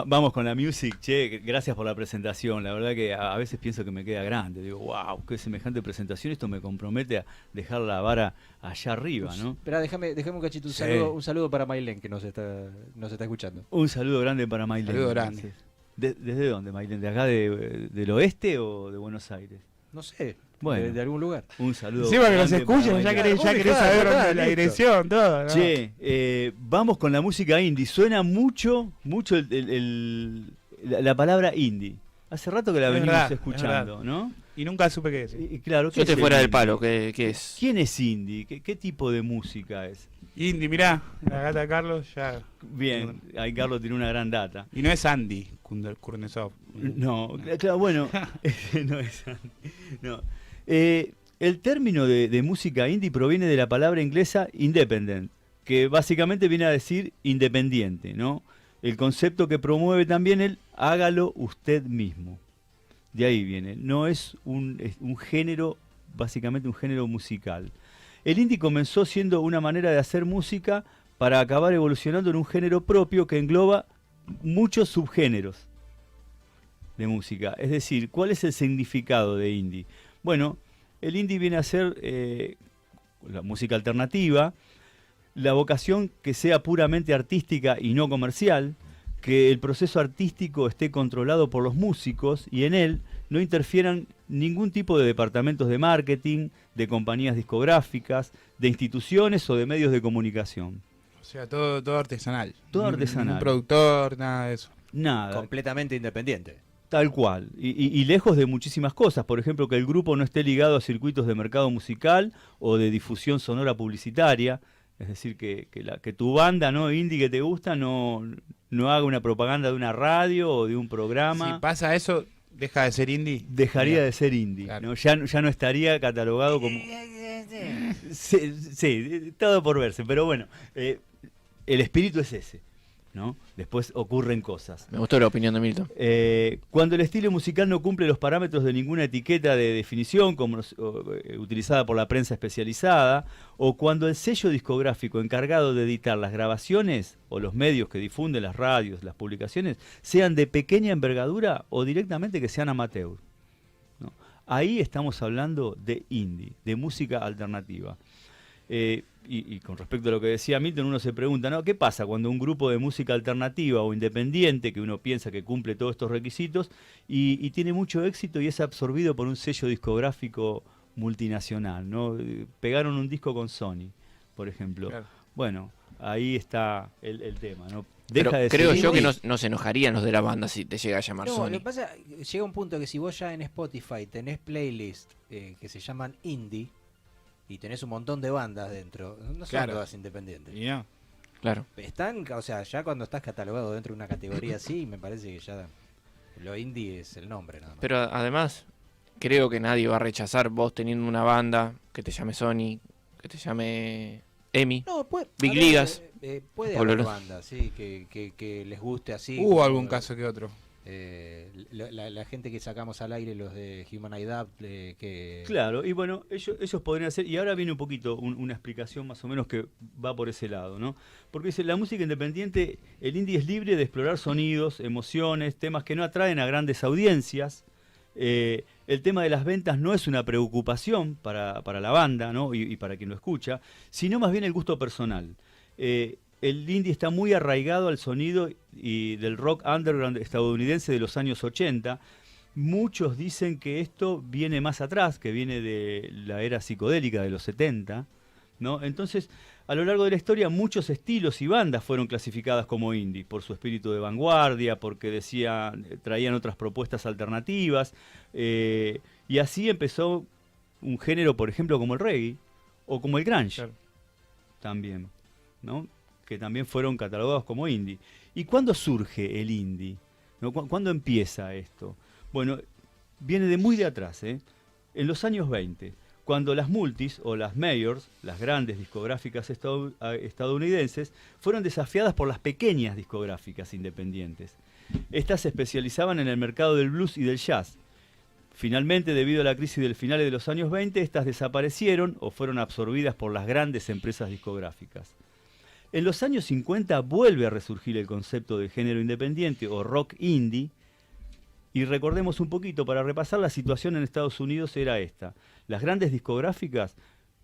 Vamos con la music, che, gracias por la presentación. La verdad que a veces pienso que me queda grande. Digo, wow, qué semejante presentación. Esto me compromete a dejar la vara allá arriba, ¿no? Espera, déjame un cachito, Sí. un saludo para Mailén, que nos está escuchando. Un saludo grande para Mailén. Saludo grande. Sí. ¿Desde dónde, Mailén? ¿De acá del oeste o de Buenos Aires? No sé, Bueno. de algún lugar. Un saludo. Sí, porque nos grande para escuchan, ya Mailén. querés saber dónde la dirección, todo, ¿no? Che, vamos con la música indie. Suena mucho la palabra indie. Hace rato que la Es venimos verdad, escuchando, es ¿no? Y nunca supe qué es. Y claro, ¿qué Yo es estoy el fuera del indie? palo, ¿qué es? ¿Quién es indie? ¿Qué tipo de música es? Indie, mirá, la gata de Carlos ya. Bien, ahí Carlos tiene una gran data. Y no es Andy Kurnesov. No, claro, bueno, no es no. El término de música indie proviene de la palabra inglesa independent, que básicamente viene a decir independiente, ¿no? El concepto que promueve también el hágalo usted mismo. De ahí viene, no es un género, básicamente un género musical. El indie comenzó siendo una manera de hacer música para acabar evolucionando en un género propio que engloba muchos subgéneros de música. Es decir, ¿cuál es el significado de indie? Bueno, el indie viene a ser la música alternativa, la vocación que sea puramente artística y no comercial, que el proceso artístico esté controlado por los músicos y en él no interfieran ningún tipo de departamentos de marketing, de compañías discográficas, de instituciones o de medios de comunicación. O sea, todo artesanal. Todo artesanal. Ningún productor, nada de eso. Nada. Completamente independiente. Tal cual, y lejos de muchísimas cosas, por ejemplo, que el grupo no esté ligado a circuitos de mercado musical o de difusión sonora publicitaria, es decir, que tu banda, ¿no?, indie que te gusta no haga una propaganda de una radio o de un programa. Si pasa eso, deja de ser indie. Dejaría de ser indie, claro. ¿no? Ya no estaría catalogado como... Sí, todo por verse, pero bueno, el espíritu es ese, ¿no? Después ocurren cosas. Me gustó la opinión de Milton. Cuando el estilo musical no cumple los parámetros de ninguna etiqueta de definición como utilizada por la prensa especializada, o cuando el sello discográfico encargado de editar las grabaciones o los medios que difunden las radios, las publicaciones, sean de pequeña envergadura o directamente que sean amateur, ¿no? Ahí estamos hablando de indie, de música alternativa. Y con respecto a lo que decía Milton, uno se pregunta, ¿no?, ¿qué pasa cuando un grupo de música alternativa o independiente, que uno piensa que cumple todos estos requisitos, y tiene mucho éxito y es absorbido por un sello discográfico multinacional, ¿no? Pegaron un disco con Sony, por ejemplo. Claro. Bueno, ahí está el tema, ¿no? Pero Deja de creo ser yo que indie. no se enojarían los de la banda si te llega a llamar No, Sony. lo que pasa, llega un punto que si vos ya en Spotify tenés playlists que se llaman indie y tenés un montón de bandas dentro, no son Claro. todas independientes. Y no. Claro. Están, o sea, ya cuando estás catalogado dentro de una categoría así, me parece que ya lo indie es el nombre nada más. Pero además, creo que nadie va a rechazar vos teniendo una banda que te llame Sony, que te llame EMI. No, puede, Big a ver, Ligas. Puede Por haber lo- bandas, sí, que les guste así. Hubo algún caso que otro. La gente que sacamos al aire, los de Human Adapt, que... Claro, y bueno, ellos podrían hacer, y ahora viene un poquito una explicación más o menos que va por ese lado, ¿no? Porque dice, la música independiente, el indie es libre de explorar sonidos, emociones, temas que no atraen a grandes audiencias. El tema de las ventas no es una preocupación para la banda, ¿no?, y para quien lo escucha, sino más bien el gusto personal. El indie está muy arraigado al sonido y del rock underground estadounidense de los años 80. Muchos dicen que esto viene más atrás, que viene de la era psicodélica de los 70, ¿no? Entonces, a lo largo de la historia, muchos estilos y bandas fueron clasificadas como indie, por su espíritu de vanguardia, porque traían otras propuestas alternativas, y así empezó un género, por ejemplo, como el reggae, o como el grunge, Claro. también, ¿no?, que también fueron catalogados como indie. ¿Y cuándo surge el indie? ¿No? ¿Cuándo empieza esto? Bueno, viene de muy de atrás, ¿eh? En los años 20, cuando las multis o las majors, las grandes discográficas estadounidenses, fueron desafiadas por las pequeñas discográficas independientes. Estas se especializaban en el mercado del blues y del jazz. Finalmente, debido a la crisis del finales de los años 20, estas desaparecieron o fueron absorbidas por las grandes empresas discográficas. En los años 50 vuelve a resurgir el concepto de género independiente o rock indie. Y recordemos un poquito, para repasar la situación en Estados Unidos era esta. Las grandes discográficas,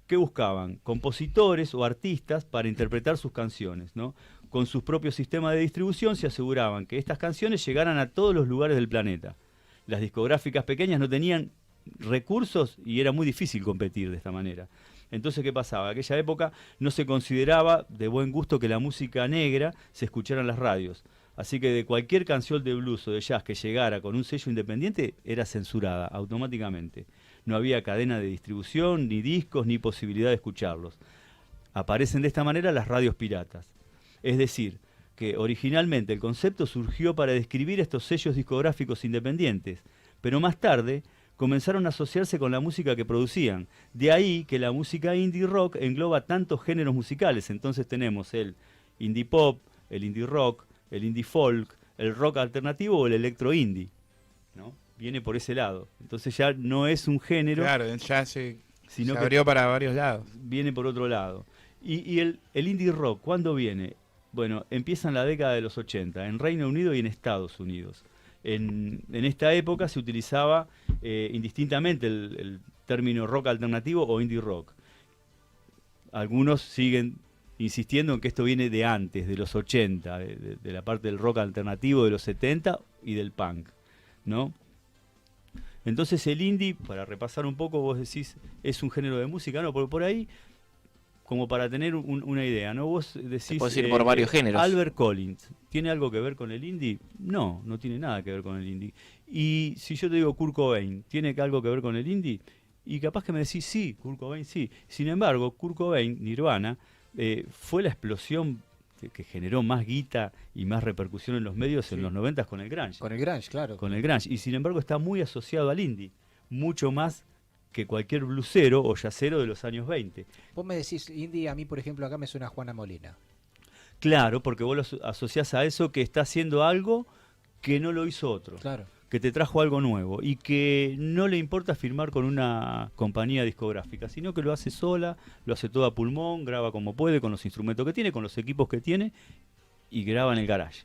¿qué buscaban? Compositores o artistas para interpretar sus canciones, ¿no? Con sus propios sistemas de distribución se aseguraban que estas canciones llegaran a todos los lugares del planeta. Las discográficas pequeñas no tenían recursos y era muy difícil competir de esta manera. Entonces, ¿qué pasaba? En aquella época no se consideraba de buen gusto que la música negra se escuchara en las radios. Así que de cualquier canción de blues o de jazz que llegara con un sello independiente era censurada automáticamente. No había cadena de distribución, ni discos, ni posibilidad de escucharlos. Aparecen de esta manera las radios piratas. Es decir, que originalmente el concepto surgió para describir estos sellos discográficos independientes, pero más tarde comenzaron a asociarse con la música que producían. De ahí que la música indie rock engloba tantos géneros musicales. Entonces tenemos el indie pop, el indie rock, el indie folk, el rock alternativo o el electro indie, ¿no? Viene por ese lado. Entonces ya no es un género, Claro, ya se sino que abrió para varios lados. viene por otro lado. Y el indie rock, ¿cuándo viene? Bueno, empieza en la década de los 80, en Reino Unido y en Estados Unidos. En esta época se utilizaba indistintamente el término rock alternativo o indie rock. Algunos siguen insistiendo en que esto viene de antes, de los 80, de la parte del rock alternativo de los 70 y del punk, ¿no? Entonces el indie, para repasar un poco, vos decís, es un género de música, no, por ahí, como para tener una idea, ¿no? Vos decís, puedes ir por varios géneros. Albert Collins, ¿tiene algo que ver con el indie? No, no tiene nada que ver con el indie. Y si yo te digo Kurt Cobain, ¿tiene algo que ver con el indie? Y capaz que me decís, sí, Kurt Cobain sí. Sin embargo, Kurt Cobain, Nirvana, fue la explosión que generó más guita y más repercusión en los medios en los 90 con el grunge. Con el grunge, claro. Con el grunge. Y sin embargo está muy asociado al indie, mucho más que cualquier blusero o jazzero de los años 20. Vos me decís indie, a mí por ejemplo acá me suena Juana Molina. Claro, porque vos lo asociás a eso que está haciendo algo que no lo hizo otro. Claro. Que te trajo algo nuevo y que no le importa firmar con una compañía discográfica, sino que lo hace sola, lo hace todo a pulmón, graba como puede, con los instrumentos que tiene, con los equipos que tiene y graba en el garage.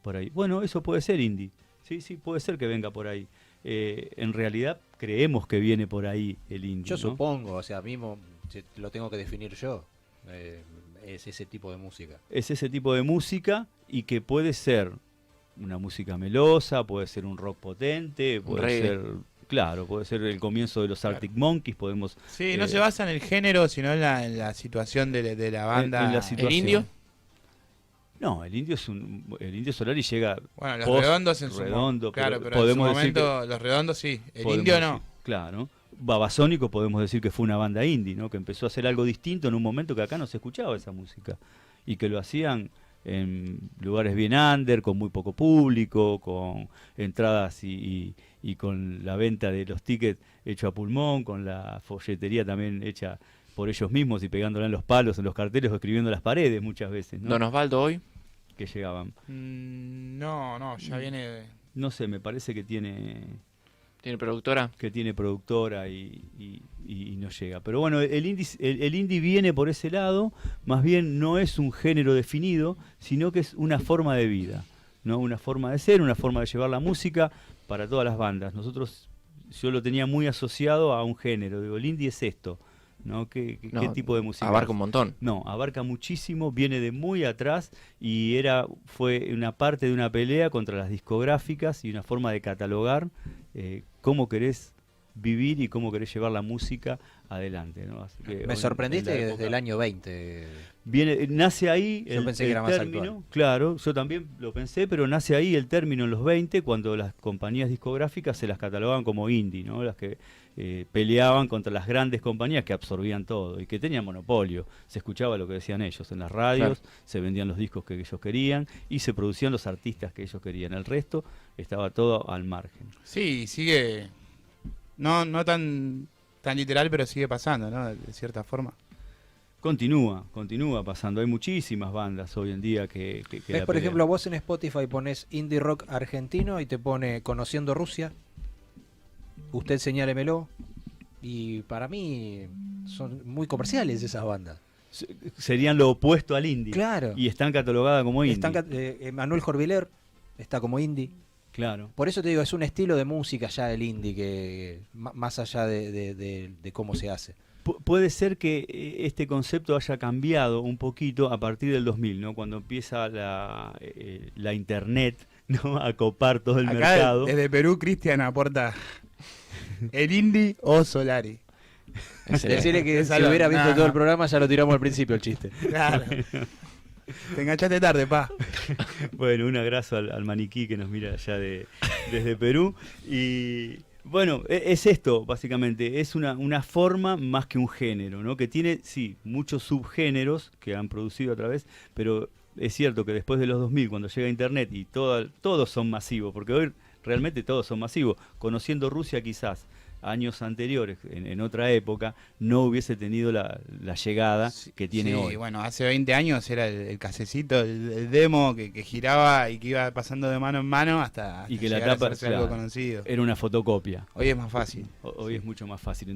Por ahí. Bueno, eso puede ser indie. Sí, puede ser que venga por ahí. En realidad creemos que viene por ahí el indie. Yo ¿no? supongo, o sea, mismo lo tengo que definir yo. Es ese tipo de música. Es ese tipo de música y que puede ser una música melosa, puede ser un rock potente, puede reggae. ser, claro, puede ser el comienzo de los Arctic Monkeys, podemos... Sí, no se basa en el género, sino en la situación de la banda. en la ¿El situación. indio? No, el indio Solari llega Bueno, los post redondos en su redondo, claro, pero pero en su podemos decir momento los redondos sí, el podemos indio decir, no. claro. Babasónico podemos decir que fue una banda indie, ¿no? Que empezó a hacer algo distinto en un momento que acá no se escuchaba esa música y que lo hacían en lugares bien under, con muy poco público, con entradas y con la venta de los tickets hecho a pulmón, con la folletería también hecha por ellos mismos y pegándola en los palos, en los carteles o escribiendo en las paredes muchas veces, ¿no? Don Osvaldo hoy. Que llegaban. No, ya viene. No sé, me parece que tiene ¿Tiene productora? y no llega. Pero bueno, el indie viene por ese lado, más bien no es un género definido, sino que es una forma de vida, ¿no? Una forma de ser, una forma de llevar la música para todas las bandas. Yo lo tenía muy asociado a un género, digo, el indie es esto, ¿no? ¿Qué tipo de música? Abarca un montón. No, abarca muchísimo, viene de muy atrás y fue una parte de una pelea contra las discográficas y una forma de catalogar cómo querés vivir y cómo querés llevar la música adelante, ¿no? Así que Me sorprendiste que en la desde el época- año 20. nace ahí Yo pensé que era más término, actual. claro, yo también lo pensé, pero nace ahí el término en los 20 cuando las compañías discográficas se las catalogaban como indie, ¿no? Las que peleaban contra las grandes compañías que absorbían todo y que tenían monopolio. Se escuchaba lo que decían ellos en las radios, se vendían los discos que ellos querían y se producían los artistas que ellos querían. El resto estaba todo al margen. Sí, sigue. No tan literal, pero sigue pasando, ¿no? De cierta forma. Continúa pasando. Hay muchísimas bandas hoy en día que ¿Ves, la por pelean. ejemplo, vos en Spotify pones indie rock argentino y te pone Conociendo Rusia? Usted señálemelo. Y para mí son muy comerciales esas bandas. serían lo opuesto al indie. Claro. Y están catalogadas como indie. Manuel Jorviler está como indie. Claro. Por eso te digo, es un estilo de música ya el indie, que más allá de cómo se hace. Puede ser que este concepto haya cambiado un poquito a partir del 2000, ¿no? Cuando empieza la internet, ¿no? A copar todo el Acá mercado. desde Perú, Cristian aporta el indie o Solari. Decirle que si Salón. hubiera visto Nah. todo el programa ya lo tiramos al principio el chiste. Claro. Te enganchaste tarde, pa. Bueno, un abrazo al maniquí que nos mira allá desde Perú. Y bueno, es esto, básicamente. Es una forma más que un género, ¿no? Que tiene, sí, muchos subgéneros que han producido a través, pero es cierto que después de los 2000, cuando llega Internet y todos son masivos, porque hoy realmente todos son masivos. Conociendo Rusia quizás años anteriores, en otra época, no hubiese tenido la llegada que tiene hoy. Bueno, hace 20 años era el casecito, el demo que giraba y que iba pasando de mano en mano hasta Y que la llegar a tapa, hacerse algo claro, conocido. era una fotocopia. Hoy es más fácil. Hoy es mucho más fácil.